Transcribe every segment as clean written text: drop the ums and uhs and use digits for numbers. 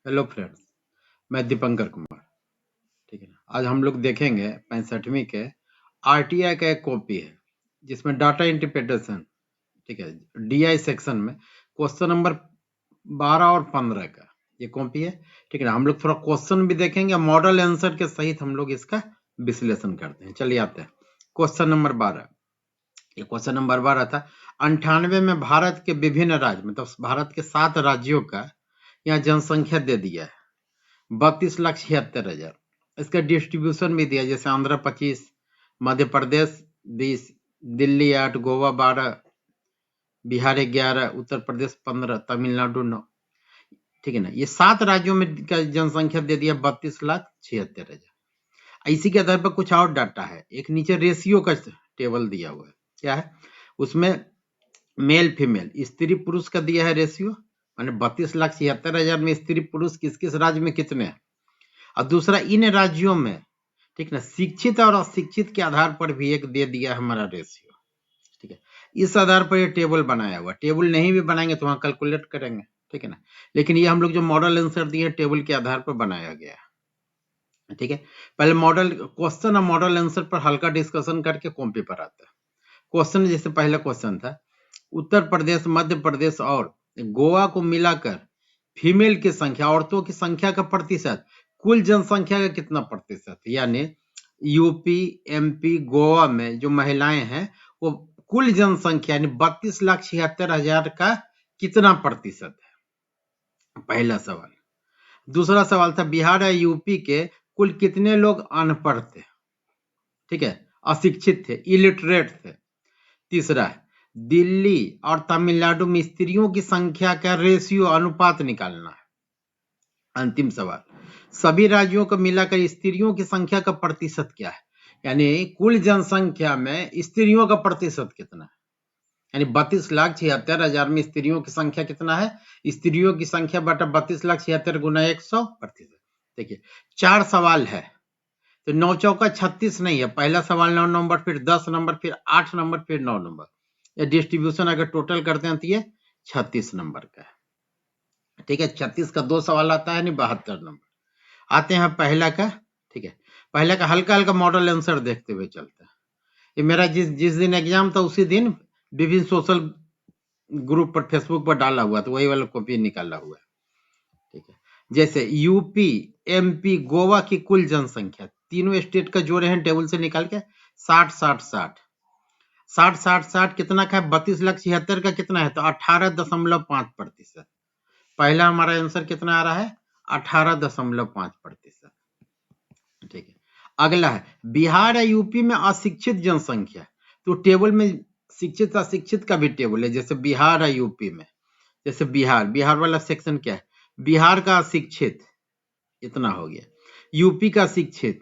Hello friends, मैं दीपंकर कुमार। ठीक है ना। आज हम लोग देखेंगे 65वीं के आरटीआई का एक कॉपी है जिसमें डाटा इंटरप्रिटेशन, ठीक है, डीआई सेक्शन में क्वेश्चन नंबर 12 और 15 का ये कॉपी है। ठीक है ना। हम लोग थोड़ा क्वेश्चन भी देखेंगे, मॉडल आंसर के सहित हम लोग इसका विश्लेषण करते हैं। चलिए आते हैं क्वेश्चन नंबर 12। ये क्वेश्चन नंबर 12 था। 98 में भारत के विभिन्न राज्य, मतलब भारत के 7 राज्यों का यहाँ जनसंख्या दे दिया है 32,76,000। इसका डिस्ट्रीब्यूशन भी दिया, जैसे आंध्र 25, मध्य प्रदेश 20, दिल्ली 8, गोवा 12, बिहार 11, उत्तर प्रदेश 15, तमिलनाडु 9। ठीक है ना। ये 7 राज्यों में का जनसंख्या दे दिया 32,76,000। इसी के आधार पर कुछ और डाटा है। एक नीचे रेशियो का टेबल दिया हुआ है। क्या है उसमें? मेल फीमेल, स्त्री पुरुष का दिया है रेशियो, माने 32,76,000 में स्त्री पुरुष किस किस राज्य में कितने हैं। और दूसरा, इन राज्यों में, ठीक ना, शिक्षित और अशिक्षित के आधार पर भी एक दे दिया हमारा रेशियो। ठीक है। इस आधार पर ये टेबल बनाया हुआ। टेबल नहीं भी बनाएंगे तो वहां कैलकुलेट करेंगे। ठीक है ना। लेकिन ये हम लोग जो मॉडल आंसर दिए टेबल के आधार पर बनाया गया है। ठीक है। पहले मॉडल क्वेश्चन और मॉडल आंसर पर हल्का डिस्कशन करके कॉपी पर आता है। क्वेश्चन जैसे पहला क्वेश्चन था, उत्तर प्रदेश, मध्य प्रदेश और गोवा को मिलाकर फीमेल की संख्या, औरतों की संख्या का प्रतिशत कुल जनसंख्या का कितना प्रतिशत, यानी यूपी, एमपी, गोवा में जो महिलाएं हैं वो कुल जनसंख्या यानी 32,76,000 का कितना प्रतिशत है, पहला सवाल। दूसरा सवाल था, बिहार या यूपी के कुल कितने लोग अनपढ़ थे, ठीक है, अशिक्षित थे, इलिटरेट थे। तीसरा है, दिल्ली और तमिलनाडु में स्त्रियों की संख्या का रेशियो, अनुपात निकालना है। अंतिम सवाल, सभी राज्यों को मिलाकर स्त्रियों की संख्या का प्रतिशत क्या है, यानी कुल जनसंख्या में स्त्रियों का प्रतिशत कितना है, यानी 32,76,000 में स्त्रियों की संख्या कितना है, स्त्रियों की संख्या बटा 32,76,000 गुना 100%। देखिए 4 सवाल है तो 9 चौका 36 नहीं है। पहला सवाल 9 नंबर, फिर 10 नंबर, फिर 8 नंबर, फिर 9 नंबर। ये डिस्ट्रीब्यूशन अगर टोटल करते हैं तो ये 36 नंबर का है। ठीक है। 36 का 2 सवाल आता है, यानी 72 नंबर। आते हैं पहला का। ठीक है। पहला का हल्का हल्का मॉडल आंसर देखते हुए चलते हैं। ये मेरा जिस जिस दिन एग्जाम था उसी दिन विभिन्न सोशल ग्रुप पर, फेसबुक पर डाला हुआ, तो वही वाला कॉपी निकाला हुआ है। ठीक है। जैसे यूपी, एमपी, गोवा की कुल जनसंख्या, तीनों स्टेट का जोड़े हैं टेबल से निकाल के 60 कितना का है, 32,76,000 का कितना है, तो 18.5%। पहला हमारा आंसर कितना आ रहा है, 18.5%। ठीक है। अगला है, बिहार या यूपी में अशिक्षित जनसंख्या, तो टेबल में शिक्षित अशिक्षित का भी टेबल है। जैसे बिहार या यूपी में, जैसे बिहार वाला सेक्शन क्या है, बिहार का अशिक्षित इतना हो गया, यूपी का शिक्षित,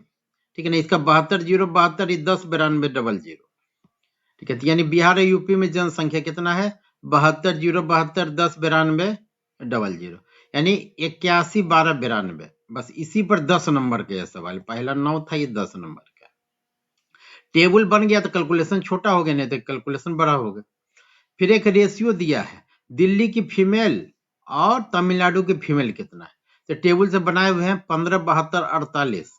ठीक है ना, इसका 72,072, 10,92,00। ठीक है। यानी बिहार और यूपी में जनसंख्या कितना है, 72,072, 10,92,00, यानी 81,12,92। बस इसी पर 10 नंबर का यह सवाल, पहला 9 था, ये 10 नंबर का। टेबल बन गया तो कैलकुलेशन छोटा हो गया, नहीं तो कैलकुलेशन बड़ा होगा। फिर एक रेशियो दिया है, दिल्ली की फीमेल और तमिलनाडु की फीमेल कितना है, तो टेबल से बनाए हुए हैं 15, 72, 48,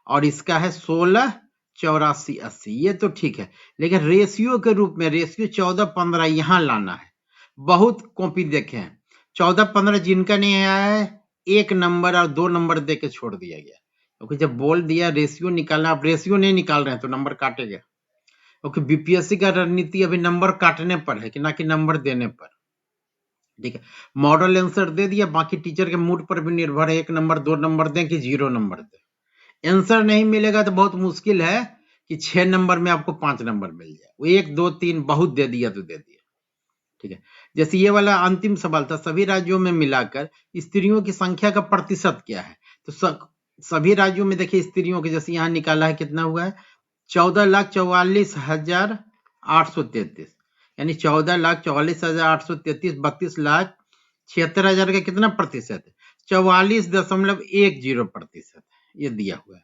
और इसका है 16, 84, 80। ये तो ठीक है, लेकिन रेशियो के रूप में रेशियो 14, 15 यहां लाना है। बहुत कॉपी देखे हैं 14, 15 जिनका नहीं आया है 1 नंबर और 2 नंबर दे के छोड़ दिया गया, क्योंकि जब बोल दिया रेशियो निकालना, आप रेशियो नहीं निकाल रहे हैं तो नंबर काटेगा, क्योंकि बीपीएससी का रणनीति अभी नंबर काटने पर है कि ना कि नंबर देने पर। ठीक है। मॉडल आंसर दे दिया, बाकी टीचर के मूड पर भी निर्भर है, 1 नंबर 2 नंबर दें कि 0 नंबर दें। आंसर नहीं मिलेगा तो बहुत मुश्किल है कि 6 नंबर में आपको 5 नंबर मिल जाए। वो 1 2 3 बहुत दे दिया तो दे दिया। ठीक है। जैसे ये वाला अंतिम सवाल था, सभी राज्यों में मिलाकर स्त्रियों की संख्या का प्रतिशत क्या है, तो सभी राज्यों में देखिए स्त्रियों के, जैसे यहाँ निकाला है कितना हुआ है, 14,44,833, यानी 14,44,833, 32,76,000 का कितना प्रतिशत है, 44.10% ये दिया हुआ है।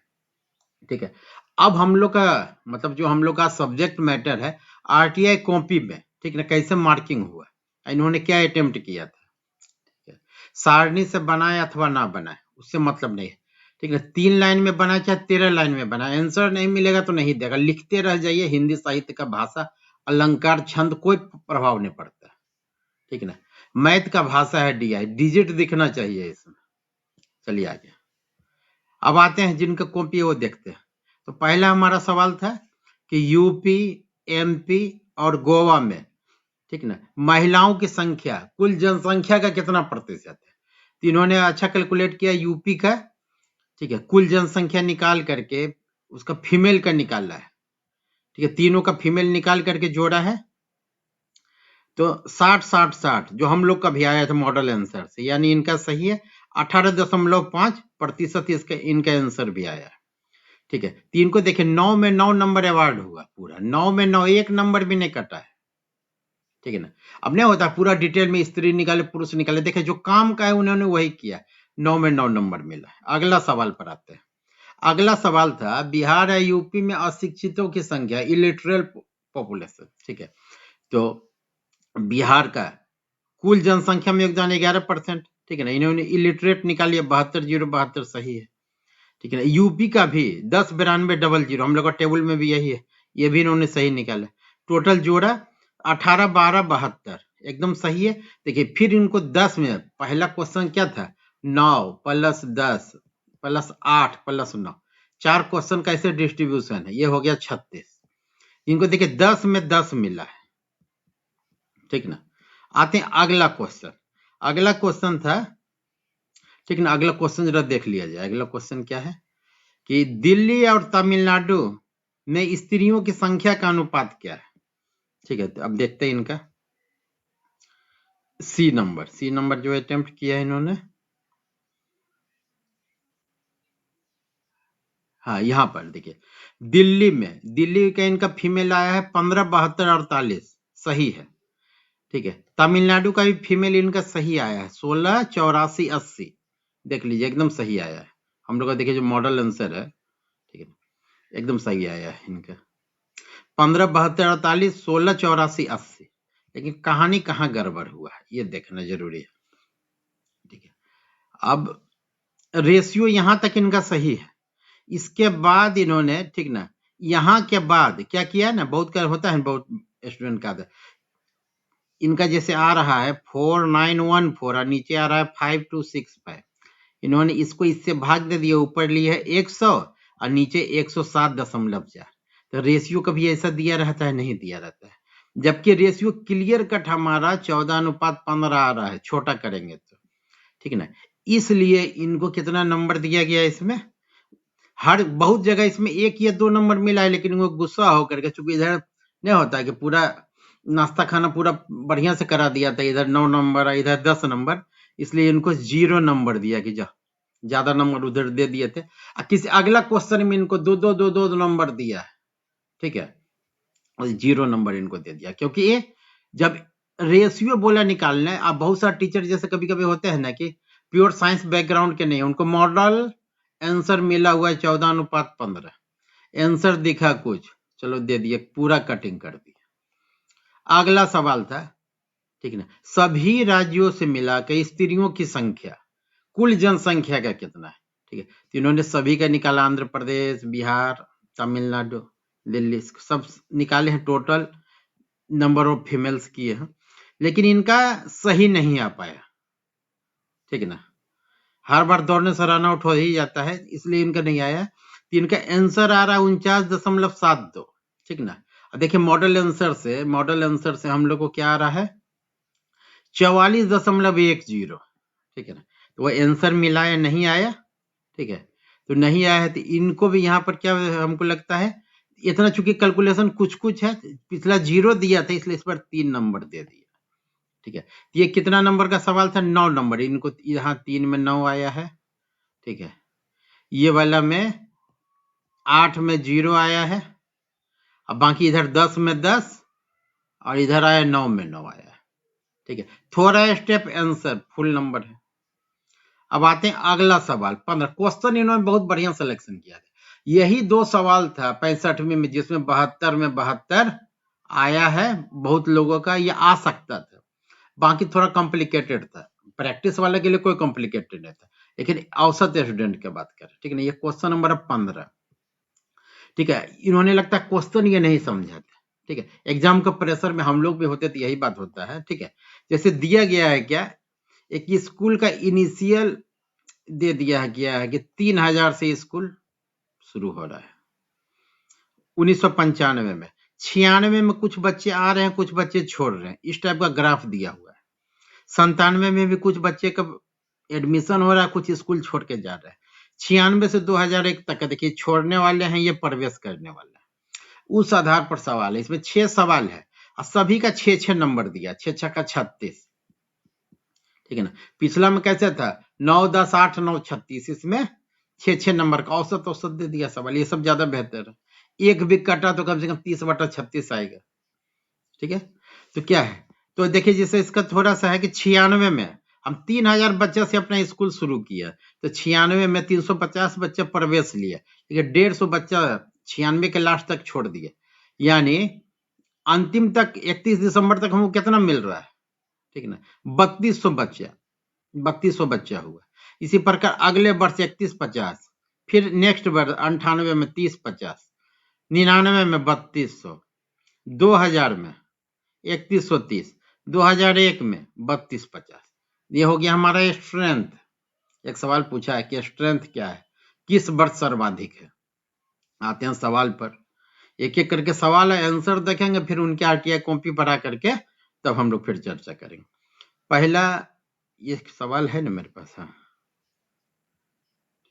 ठीक है। अब हम लोग का मतलब जो हम लोग का सब्जेक्ट मैटर है आरटीआई कॉपी में, ठीक है, कैसे मार्किंग हुआ, इन्होंने क्या अटेम्प्ट किया था। ठीक है। सारणी से बनाए अथवा ना बनाए उससे मतलब नहीं है, ठीक है। 3 लाइन में बनाए चाहे 13 लाइन में बनाए, आंसर नहीं मिलेगा तो नहीं देगा, लिखते रह जाइए। हिंदी साहित्य का भाषा, अलंकार, छंद कोई प्रभाव नहीं पड़ता, ठीक है ना। मैथ का भाषा है DI, डिजिट दिखना चाहिए इसमें। चलिए आगे, अब आते हैं जिनका कॉपी है वो देखते हैं। तो पहला हमारा सवाल था कि यूपी, MP और गोवा में, ठीक ना, महिलाओं की संख्या कुल जनसंख्या का कितना प्रतिशत है। तो इन्होंने अच्छा कैलकुलेट किया यूपी का, ठीक है, कुल जनसंख्या निकाल करके उसका फीमेल का निकाला है, ठीक है, तीनों का फीमेल निकाल करके जोड़ा है। तो 60-60-60 जो हम लोग का भी आया था मॉडल आंसर से, यानी इनका सही है। 18.5% इसका इनका आंसर भी आया है, ठीक है। तो इनको देखिए 9 में 9 नंबर अवार्ड हुआ, पूरा 9 में 9, एक नंबर भी नहीं कटा है, ठीक है ना। अब नहीं होता पूरा डिटेल में स्त्री निकाले पुरुष निकाले, देखे जो काम का है उन्होंने वही किया, 9 में 9 नंबर मिला। अगला सवाल पर आते हैं। अगला सवाल था बिहार या यूपी में अशिक्षितों की संख्या, इलिटरल पॉपुलेशन, ठीक है। तो बिहार का कुल जनसंख्या में योगदान 11%, ठीक है ना। इन्होंने इलिटरेट निकाली 72,072 सही है, ठीक है ना। यूपी का भी 10,92,00 हम लोग का टेबल में भी यही है, ये भी इन्होंने सही निकाला। टोटल जोड़ा 18-12-72 एकदम सही है। देखिए फिर इनको 10 में पहला क्वेश्चन क्या था, 9 + 10 + 8 + 9, 4 क्वेश्चन का ऐसे डिस्ट्रीब्यूशन है, ये हो गया 36। इनको देखिए 10 में 10 मिला है, ठीक ना। आते हैं अगला क्वेश्चन। अगला क्वेश्चन था, ठीक ना, अगला क्वेश्चन जरा देख लिया जाए। अगला क्वेश्चन क्या है कि दिल्ली और तमिलनाडु में स्त्रियों की संख्या का अनुपात क्या है, ठीक है। तो अब देखते हैं इनका सी नंबर जो अटेम्प्ट किया है इन्होंने, हाँ यहाँ पर देखिए दिल्ली का इनका फीमेल आया है 15-72-48 सही है, ठीक है। तमिलनाडु का भी फीमेल इनका सही आया है 16-84-80, देख लीजिए एकदम सही आया है। हम लोग का देखिए जो मॉडल आंसर है, ठीक है, एकदम सही आया है इनका 15-72-48 16-84-80। लेकिन कहानी कहाँ गड़बड़ हुआ है ये देखना जरूरी है, ठीक है। अब रेशियो यहां तक इनका सही है, इसके बाद इन्होंने, ठीक ना, यहाँ के बाद क्या किया ना, बहुत का होता है बहुत स्टूडेंट का इनका जैसे आ रहा है 4914 और नीचे आ रहा है 5265, इन्होंने इसको इससे भाग दे दिया, ऊपर लिया है 100 और नीचे 107.4। तो रेशियो कभी ऐसा दिया रहता है, नहीं दिया रहता है। जबकि रेशियो क्लियर कट हमारा 14:15 आ रहा है, छोटा करेंगे तो, ठीक है ना। इसलिए इनको कितना नंबर दिया गया इसमें, हर बहुत जगह इसमें 1 या 2 नंबर मिला है, लेकिन वो गुस्सा होकर के, चूंकि इधर नहीं होता है कि पूरा नाश्ता खाना पूरा बढ़िया से करा दिया था, इधर 9 नंबर और इधर 10 नंबर, इसलिए इनको 0 नंबर दिया कि ज्यादा नंबर उधर दे दिए थे। किसी अगला क्वेश्चन में इनको 2-2 नंबर दिया है, ठीक है, और 0 नंबर इनको दे दिया, क्योंकि ये जब रेशियो बोला निकालना है, अब बहुत सारे टीचर जैसे कभी कभी होते हैं ना कि प्योर साइंस बैकग्राउंड के नहीं, उनको मॉडल आंसर मिला हुआ है 14:15, आंसर दिखा कुछ, चलो दे दिए, पूरा कटिंग कर दिया। अगला सवाल था, ठीक है ना, सभी राज्यों से मिलाकर स्त्रियों की संख्या कुल जनसंख्या का कितना है, ठीक है। तो इन्होंने सभी का निकाला, आंध्र प्रदेश, बिहार, तमिलनाडु, दिल्ली, सब निकाले हैं, टोटल नंबर ऑफ फीमेल्स किए हैं, लेकिन इनका सही नहीं आ पाया, ठीक है ना। हर बार दौड़ने से रन आउट हो ही जाता है, इसलिए इनका नहीं आया। तो इनका आंसर आ रहा है 49.72, ठीक ना। देखिए मॉडल आंसर से हम लोग को क्या आ रहा है 44.10, ठीक है ना। तो वो आंसर मिला या नहीं आया, ठीक है। तो नहीं आया है, तो इनको भी यहाँ पर क्या हमको लगता है इतना, चूंकि कैलकुलेशन कुछ है, पिछला 0 दिया था इसलिए इस पर 3 नंबर दे दिया, ठीक है। ये कितना नंबर का सवाल था, 9 नंबर, इनको यहाँ 3 में 9 आया है, ठीक है। ये वाला में 8 में 0 आया है, अब बाकी इधर 10 में 10 और इधर आया 9 में 9 आया है, ठीक है। थोड़ा स्टेप आंसर फुल नंबर है। अब आते हैं अगला सवाल 15, क्वेश्चन इन्होंने बहुत बढ़िया सिलेक्शन किया था। यही 2 सवाल था 65 में जिसमें 72 में 72 आया है, बहुत लोगों का ये आ सकता था, बाकी थोड़ा कॉम्प्लिकेटेड था, प्रैक्टिस वाले के लिए कोई कॉम्प्लिकेटेड नहीं था, लेकिन औसत स्टूडेंट की बात करें, ठीक है ना। ये क्वेश्चन नंबर 15, ठीक है। इन्होंने लगता है क्वेश्चन ये नहीं समझा था, ठीक है। एग्जाम का प्रेशर में हम लोग भी होते तो यही बात होता है, ठीक है। जैसे दिया गया है क्या, एक स्कूल का इनिशियल दे दिया गया है कि 3000 से स्कूल शुरू हो रहा है 1995 में, 96 में कुछ बच्चे आ रहे हैं, कुछ बच्चे छोड़ रहे हैं, इस टाइप का ग्राफ दिया हुआ है। 97 में भी कुछ बच्चे का एडमिशन हो रहा है, कुछ स्कूल छोड़ के जा रहे हैं। 96 से 2001 तक का देखिए, छोड़ने वाले हैं, ये प्रवेश करने वाले हैं। उस आधार पर सवाल है, इसमें 6 सवाल है और सभी का 6 नंबर दिया, 6 का 36, ठीक है ना। पिछला में कैसे था, 9 10 8 9 36, इसमें 6 नंबर का औसत औसत दे दिया सवाल, ये सब ज्यादा बेहतर है। एक भी कटा तो कम से कम 30/36 आएगा, ठीक है। तो क्या है, तो देखिए जैसे इसका थोड़ा सा है कि 96 में हम 3000 बच्चे से अपना स्कूल शुरू किया, तो 96 में 350 बच्चे प्रवेश लिए, ठीक है। 150 बच्चा 96 के लास्ट तक छोड़ दिए, यानी अंतिम तक 31 दिसंबर तक हमको कितना मिल रहा है, ठीक है ना, 3200 बच्चा हुआ। इसी प्रकार अगले वर्ष 3150, फिर नेक्स्ट वर्ष 98 में 3050, 99 में 3200, 2000 में 3130, 2001 में 3250। ये हो गया हमारा स्ट्रेंथ। एक सवाल पूछा है कि स्ट्रेंथ क्या है, किस वर्ष सर्वाधिक है। आते हैं सवाल पर, एक एक करके सवाल है, आंसर देखेंगे, फिर उनके आरटीआई कॉपी बढ़ा करके तब हम लोग फिर चर्चा करेंगे। पहला ये सवाल है ना मेरे पास, हाँ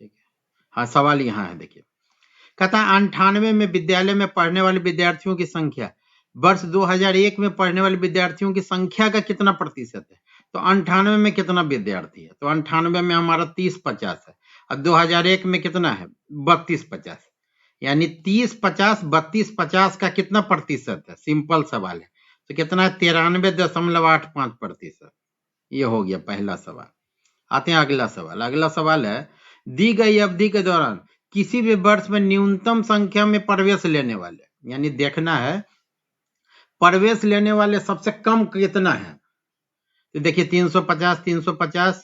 ठीक है, हाँ सवाल यहाँ है, देखिए कहता है 98 में विद्यालय में पढ़ने वाले विद्यार्थियों की संख्या वर्ष 2001 में पढ़ने वाले विद्यार्थियों की संख्या का कितना प्रतिशत है। तो 98 में कितना विद्यार्थी है, तो 98 में हमारा 30-50 है, और 2001 में कितना है 32-50, यानी 30-50 32-50 का कितना प्रतिशत है, सिंपल सवाल है। तो कितना है 93.85%। ये हो गया पहला सवाल। आते हैं अगला सवाल। अगला सवाल है, दी गई अवधि के दौरान किसी भी वर्ष में न्यूनतम संख्या में प्रवेश लेने वाले, यानी देखना है प्रवेश लेने वाले सबसे कम कितना है। तो देखिए 350 350,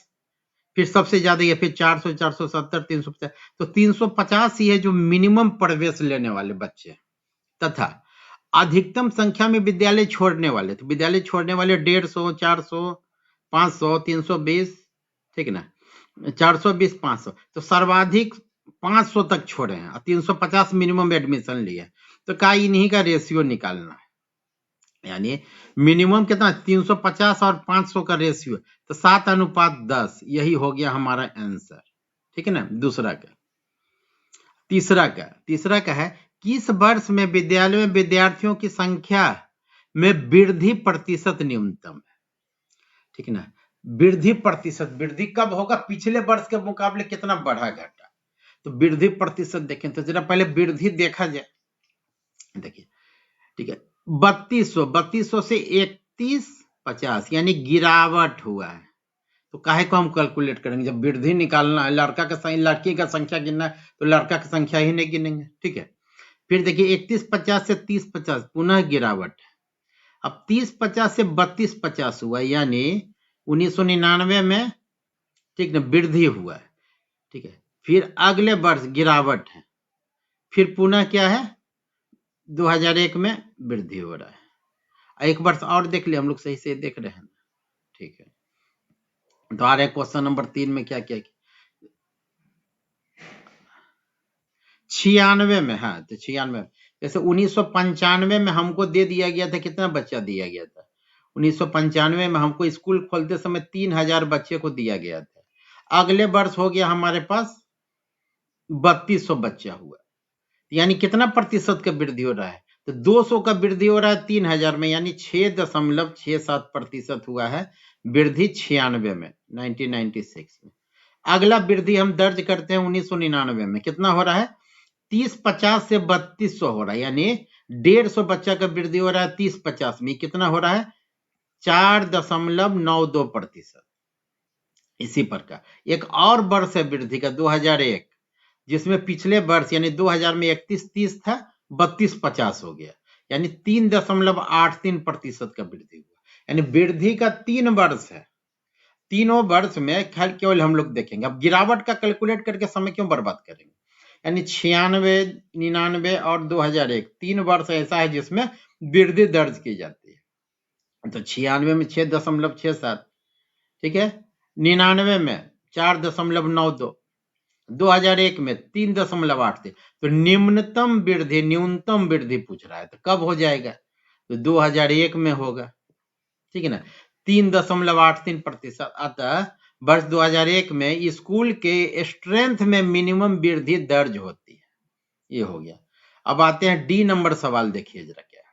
फिर सबसे ज्यादा ये, फिर 400 470 350, तो 350 ही है जो मिनिमम प्रवेश लेने वाले बच्चे, तथा अधिकतम संख्या में विद्यालय छोड़ने वाले, तो विद्यालय छोड़ने वाले 150 400 500 320, ठीक है ना, 420 500, तो सर्वाधिक 500 तक छोड़े हैं और 350 मिनिमम एडमिशन लिए, तो का इन्हीं का रेशियो निकालना है, यानी मिनिमम कितना 350 और 500 का रेशियो, तो 7:10, यही हो गया हमारा आंसर, ठीक है ना। दूसरा का, तीसरा का है, किस वर्ष में विद्यालय में विद्यार्थियों की संख्या में वृद्धि प्रतिशत न्यूनतम है, ठीक है ना। वृद्धि प्रतिशत, वृद्धि कब होगा, पिछले वर्ष के मुकाबले कितना बढ़ा घटा, तो वृद्धि प्रतिशत देखें तो जरा पहले वृद्धि देखा जाए, देखिए ठीक है 3200 से 3150, यानी गिरावट हुआ है। तो काहे को हम कैलकुलेट करेंगे, जब वृद्धि निकालना है, लड़की का संख्या गिनना है, तो लड़का की संख्या ही नहीं गिनेंगे, ठीक है। फिर देखिए 3150 से 3050 पुनः गिरावट है, अब 3050 से 3250 हुआ, यानी 1999 में, ठीक ना, वृद्धि हुआ है, ठीक है। फिर अगले वर्ष गिरावट है, फिर पुनः क्या है 2001 में वृद्धि हो रहा है। एक वर्ष और देख लिया, हम लोग सही से देख रहे हैं, ठीक है। तो आ रहे क्वेश्चन नंबर 3 में क्या क्या 96 में, हाँ तो 96, जैसे 1995 में हमको दे दिया गया था, कितना बच्चा दिया गया था 1995 में हमको स्कूल खोलते समय 3000 बच्चे को दिया गया था। अगले वर्ष हो गया हमारे पास 3200 बच्चा हुआ, यानी कितना प्रतिशत का वृद्धि हो रहा है, तो 200 का वृद्धि हो रहा है 3000 में, यानी 6.67% हुआ है वृद्धि 96 में 1996 में। अगला वृद्धि हम दर्ज करते हैं 1999 में, कितना हो रहा है 30-50 से 3200 हो रहा है, यानी 150 बच्चा का वृद्धि हो रहा है 30-50 में, कितना हो रहा है 4.92%। इसी प्रकार एक और वर्ष है वृद्धि का 2001, जिसमें पिछले वर्ष यानी 2000 में 3130 था, 3250 हो गया, यानी 3.83% का वृद्धि हुआ, यानी वृद्धि का 3 वर्ष है। तीनों वर्ष में खैर केवल हम लोग देखेंगे। अब गिरावट का कैलकुलेट करके समय क्यों बर्बाद करेंगे, यानी 96, 99 और 2001 3 वर्ष ऐसा है जिसमें वृद्धि दर्ज की जाती है। तो 96 में 6.67, ठीक है, 99 में 4.92, 2001 में 3.83। तो न्यूनतम वृद्धि न्यूनतम वृद्धि पूछ रहा है, तो कब हो जाएगा, तो 2001 में होगा, ठीक है ना, 3.83%। अतः वर्ष 2001 में स्कूल के स्ट्रेंथ में मिनिमम वृद्धि दर्ज होती है। ये हो गया। अब आते हैं डी नंबर सवाल, देखिए जरा क्या है।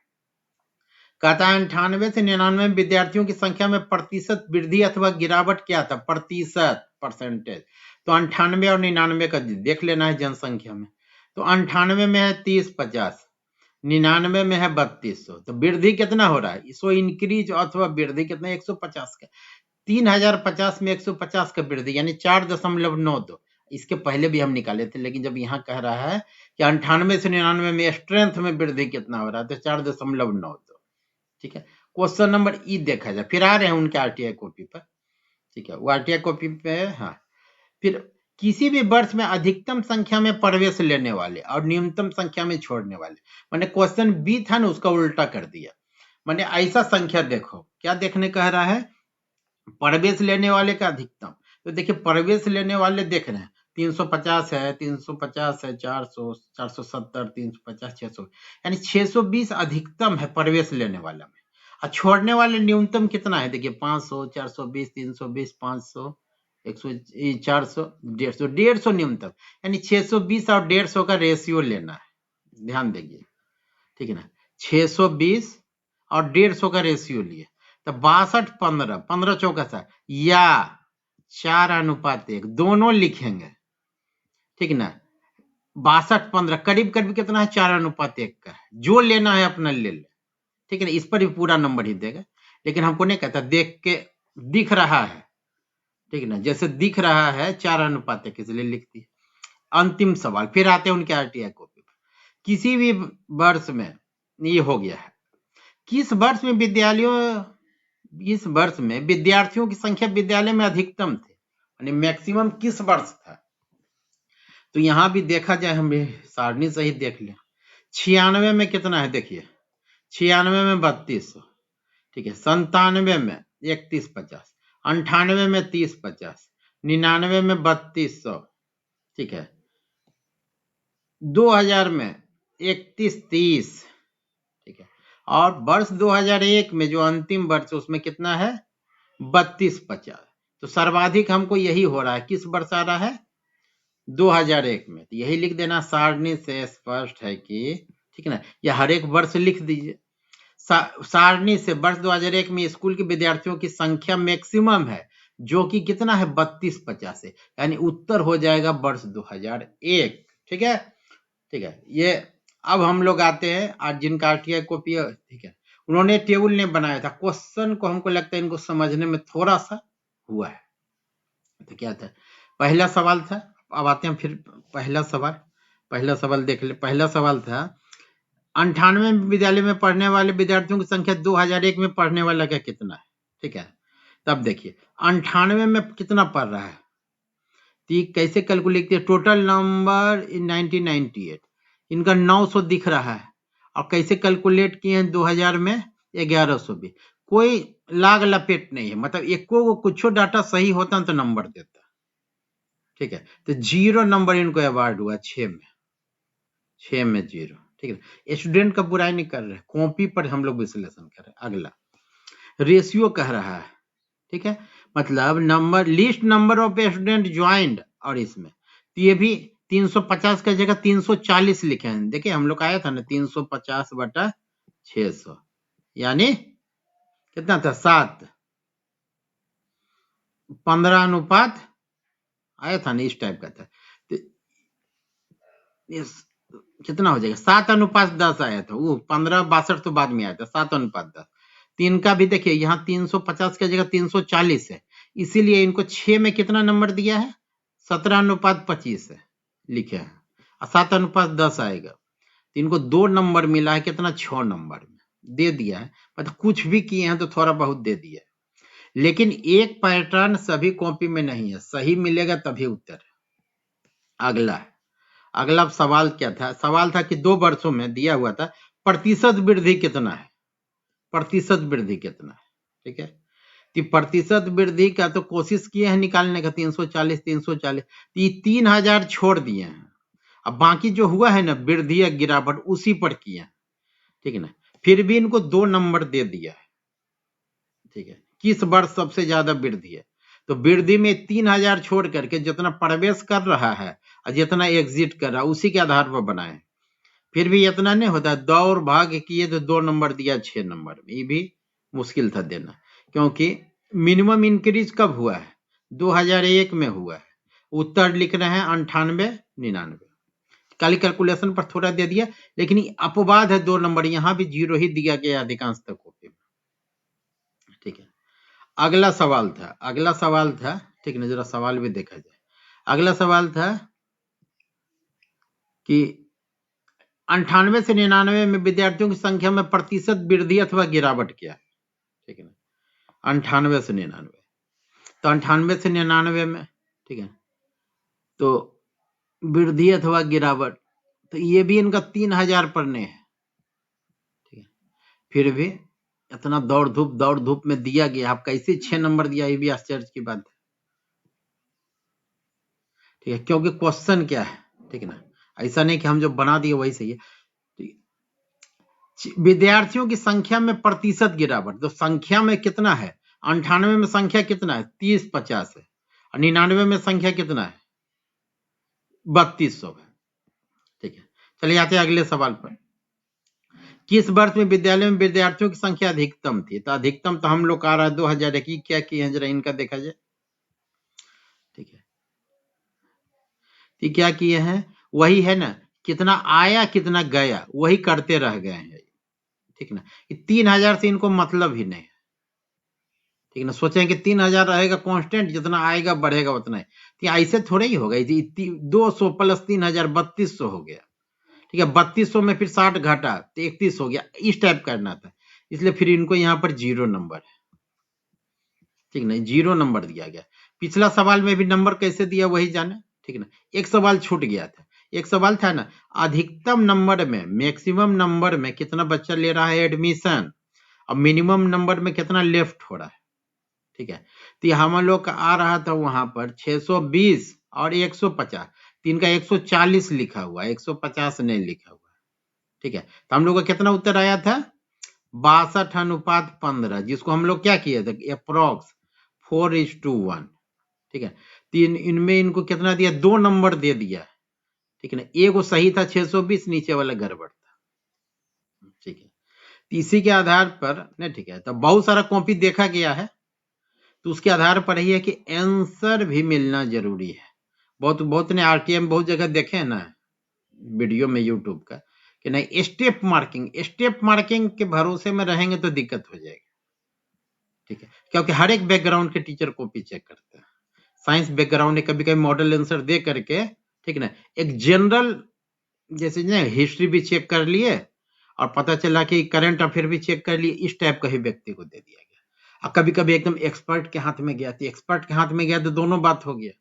कहता है 98 से 99 विद्यार्थियों की संख्या में प्रतिशत वृद्धि अथवा गिरावट क्या था, प्रतिशत, परसेंटेज। तो 98 और 99 का देख लेना है जनसंख्या में। तो 98 में है 30-50, 99 में है 3200। तो वृद्धि कितना हो रहा है, इसको इंक्रीज अथवा वृद्धि कितना, 150 का। 3050 में 150 का वृद्धि यानी 4.92। इसके पहले भी हम निकाले थे, लेकिन जब यहाँ कह रहा है कि 98 से 99 में स्ट्रेंथ में वृद्धि कितना हो रहा है, तो 4.92। ठीक है, क्वेश्चन नंबर ई देखा जाए। फिर आ रहे हैं उनके आरटीआई कॉपी पर, ठीक है, वो आरटीआई कॉपी पे। हाँ, फिर किसी भी वर्ष में अधिकतम संख्या में प्रवेश लेने वाले और न्यूनतम संख्या में छोड़ने वाले, मैंने क्वेश्चन बी था ना उसका उल्टा कर दिया। मैंने ऐसा संख्या देखो, क्या देखने कह रहा है, प्रवेश लेने वाले का अधिकतम। तो देखिए प्रवेश लेने वाले देख रहे हैं 350 है, 350 है, 400, 470, 350, 600, यानी 620 अधिकतम है प्रवेश लेने वाला में। और छोड़ने वाले न्यूनतम कितना है, देखिए 500, 420, 320, 500, 100, 400, 150, 150 न्यूनतम, यानी 620 और 150 का रेशियो लेना है। ध्यान देंगे, ठीक है ना, 620 और 150 का रेशियो लिए, तो 62-15, 15 चौका 60 या 4:1 दोनों लिखेंगे, ठीक है ना। 62-15 करीब करीब कितना है, 4:1 का। जो लेना है अपना ले ले, ठीक है ना, इस पर भी पूरा नंबर ही देगा, लेकिन हमको नहीं कहता, देख के दिख रहा है, ठीक है ना, जैसे दिख रहा है 4:1 इसलिए लिखती है। अंतिम सवाल, फिर आते हैं उनके आरटीआई कॉपी पर। किसी भी वर्ष में, ये हो गया है, किस वर्ष में इस वर्ष में विद्यार्थियों की संख्या विद्यालय में अधिकतम थे, यानी मैक्सिमम किस वर्ष था। तो यहां भी देखा जाए, हम सारणी से ही देख लें। 96 में कितना है, देखिए 96 में 3200, ठीक है, 97 में 3150, 98 में 3050, 99 में 3200, ठीक है, 2000 में 3130, ठीक है, और वर्ष 2001 में जो अंतिम वर्ष उसमें कितना है, 3250। तो सर्वाधिक हमको यही हो रहा है, किस वर्ष आ रहा है, 2001 में। तो यही लिख देना, सारणी से स्पष्ट है कि, ठीक है ना, या हर एक वर्ष लिख दीजिए। सारणी से वर्ष 2001 में स्कूल के विद्यार्थियों की संख्या मैक्सिमम है, जो कि कितना है, 3250 है, यानी उत्तर हो जाएगा वर्ष 2001। ठीक है, ठीक है। ये अब हम लोग आते हैं आज जिनका आरटीआई कॉपी, ठीक है, उन्होंने टेबल नहीं बनाया था, क्वेश्चन को हमको लगता है इनको समझने में थोड़ा सा हुआ है। तो क्या था, पहला सवाल था, अब आते हैं फिर पहला सवाल देख ले। पहला सवाल था 98 विद्यालय में पढ़ने वाले विद्यार्थियों की संख्या 2001 में पढ़ने वाला का कितना है, ठीक है। तब देखिए 98 में कितना पढ़ रहा है, तो कैसे कैलकुलेट किया, टोटल नंबर इन 1998, इनका 900 दिख रहा है, और कैसे कैलकुलेट किए हैं 2000 में 1100 भी, कोई लाग लपेट नहीं है, मतलब एको कुछ डाटा सही होता तो नंबर देता, ठीक है। तो 0 नंबर इनको अवार्ड हुआ 6 में 0, ठीक है। स्टूडेंट का बुराई नहीं कर रहे, कॉपी पर हम लोग विश्लेषण कर रहे हैं। अगला रेशियो कह रहा है, ठीक है, मतलब number, list number of student joined, और इसमें तो ये भी 350 का जगह 340 लिखे हैं। देखिए हम लोग आया था ना 350/600, यानी कितना था, 7, 15 अनुपात आया था ना, इस टाइप का था। तो कितना हो जाएगा, 7:10 आया था, वो 1562 तो बाद में आया था, 7:10। तीन का भी देखिए यहाँ 350 की जगह 340 है, इसीलिए इनको 6 में कितना नंबर दिया है, 17:25 है लिखे हैं, और 7:10 आएगा। तो इनको 2 नंबर मिला है, कितना, 6 नंबर में दे दिया है, मतलब कुछ भी किए हैं तो थोड़ा बहुत दे दिया है। लेकिन एक पैटर्न सभी कॉपी में नहीं है, सही मिलेगा तभी उत्तर। अगला सवाल क्या था? सवाल था कि 2 वर्षों में दिया हुआ था प्रतिशत वृद्धि कितना है, प्रतिशत वृद्धि कितना है, ठीक है। कि प्रतिशत वृद्धि का तो कोशिश किए हैं निकालने का 340 340, तो ये 3000 छोड़ दिए हैं। अब बाकी जो हुआ है ना वृद्धि या गिरावट उसी पर किए हैं, ठीक है ना। फिर भी इनको 2 नंबर दे दिया है, ठीक है। किस वर्ष सबसे ज्यादा वृद्धि है? तो वृद्धि में 3000 छोड़ करके जितना प्रवेश कर रहा है और जितना एग्जिट कर रहा है उसी के आधार पर बनाए। फिर भी इतना नहीं होता, दौड़ भाग किए तो 2 नंबर दिया 6 नंबर में, ये भी मुश्किल था देना, क्योंकि मिनिमम इंक्रीज कब हुआ है? 2001 में हुआ है। उत्तर लिख रहे हैं 98 99। काली कैलकुलेशन पर थोड़ा दे दिया, लेकिन अपवाद है 2 नंबर, यहां भी 0 ही दिया गया अधिकांश तक कॉपी में, ठीक है। अगला सवाल था, ठीक है, जरा सवाल भी देखा जाए। अगला सवाल था कि 98 से 99 में विद्यार्थियों की संख्या में प्रतिशत वृद्धि अथवा गिरावट क्या है, ठीक है ना। 98 से 99, तो 98 से 99 में, ठीक है, तो वृद्धि अथवा गिरावट, तो ये भी इनका 3000 पढ़ने है, ठीक है। फिर भी इतना दौड़ धूप में दिया गया, आप कैसे 6 नंबर दिया, ये भी आश्चर्य की बात है, ठीक है। क्योंकि क्वेश्चन क्या है, ठीक है ना, ऐसा नहीं कि हम जो बना दिए वही सही है। विद्यार्थियों की संख्या में प्रतिशत गिरावट, तो संख्या में कितना है? 98 में संख्या कितना है? 30-50 है, और 99 में संख्या कितना है? 3200 है, ठीक है। चलिए आते हैं अगले सवाल पर। किस वर्ष में विद्यालय में विद्यार्थियों की संख्या अधिकतम थी? तो अधिकतम तो हम लोग का आ रहा है 2001। क्या किए हैं जरा इनका देखा जाए, ठीक है। क्या किए हैं? वही है ना, कितना आया कितना गया वही करते रह गए हैं, ठीक ना। 3000 से इनको मतलब ही नहीं, ठीक है ना। सोचें कि 3000 रहेगा कांस्टेंट, जितना आएगा बढ़ेगा उतना ही, तो ऐसे थोड़े ही होगा। 200 प्लस 3000 3200 हो गया, ठीक है। 3200 में फिर 60 घटा तो 31 हो गया, इस टाइप करना था, इसलिए फिर इनको यहाँ पर 0 नंबर है, ठीक ना, 0 नंबर दिया गया। पिछला सवाल में भी नंबर कैसे दिया वही जाने, ठीक ना। एक सवाल छूट गया था, एक सवाल था ना, अधिकतम नंबर में मैक्सिमम नंबर में कितना बच्चा ले रहा है एडमिशन, और मिनिमम नंबर में कितना लेफ्ट हो रहा है, ठीक है। तो हम लोग का आ रहा था वहां पर 620 और 150, 3 का 140 लिखा हुआ है, 150 नहीं लिखा हुआ है, ठीक है। तो हम लोग का कितना उत्तर आया था? 62:15, जिसको हम लोग क्या किए थे? अप्रोक्स 4:1, ठीक है। तीन इनमें इनको कितना दिया? 2 नंबर दे दिया, ठीक है ना। एक सही था 620, नीचे वाला गड़बड़ था, ठीक है। इसी के आधार पर नहीं, ठीक है, तो बहुत सारा कॉपी देखा गया है, तो उसके आधार पर ही है कि आंसर भी मिलना जरूरी है। बहुत ने आरटीएम बहुत जगह देखे हैं ना वीडियो में यूट्यूब का, कि नहीं स्टेप मार्किंग के भरोसे में रहेंगे तो दिक्कत हो जाएगी, ठीक है। क्योंकि हर एक बैकग्राउंड के टीचर कॉपी चेक करते हैं। साइंस बैकग्राउंड ने कभी कभी मॉडल आंसर दे करके, ठीक ना, एक जनरल जैसे ना हिस्ट्री भी चेक कर लिए और पता चला कि करंट अफेयर भी चेक कर लिए, इस टाइप का ही व्यक्ति को दे दिया गया। कभी कभी एकदम एक्सपर्ट के हाथ में गया, तो एक्सपर्ट के हाथ में गया तो दोनों बात हो गया,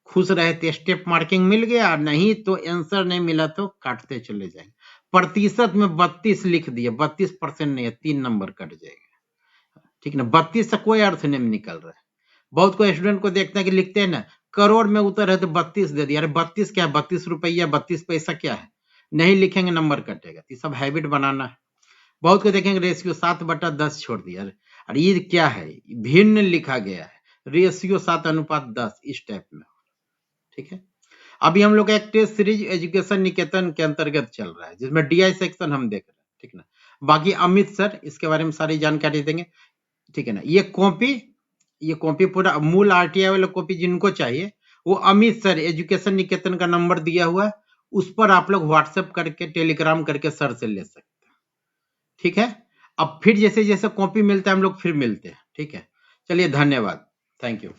खुश रहे तो स्टेप मार्किंग मिल गया, नहीं तो आंसर नहीं मिला तो काटते चले जाएंगे। प्रतिशत में 32 लिख दिए, 32% नहीं है, 3 नंबर कट जाएगा, ठीक ना। 32 से कोई अर्थ नहीं निकल रहा है। बहुत कोई स्टूडेंट को देखते हैं कि लिखते हैं ना करोड़ में उतर है तो 32 दे दिया, अरे 32 क्या है? 32 रुपया 32 पैसा क्या है? नहीं लिखेंगे नंबर कटेगा, ये सब हैबिट बनाना है। बहुत को देखेंगे रेशियो 7/10 छोड़ दिया, अरे ये क्या है? भिन्न लिखा गया है, रेशियो 7:10 इस टाइप में, ठीक है। अभी हम लोग एक टेस्ट सीरीज एजुकेशन निकेतन के अंतर्गत चल रहा है, जिसमें डीआई सेक्शन हम देख रहे हैं, ठीक ना। बाकी अमित सर इसके बारे में सारी जानकारी देंगे, ठीक है ना। ये कॉपी पूरा मूल आरटीआई वाला कॉपी जिनको चाहिए, वो अमित सर एजुकेशन निकेतन का नंबर दिया हुआ है, उस पर आप लोग व्हाट्सएप करके टेलीग्राम करके सर से ले सकते हैं, ठीक है। अब फिर जैसे जैसे कॉपी मिलता है हम लोग फिर मिलते हैं, ठीक है। चलिए धन्यवाद, थैंक यू।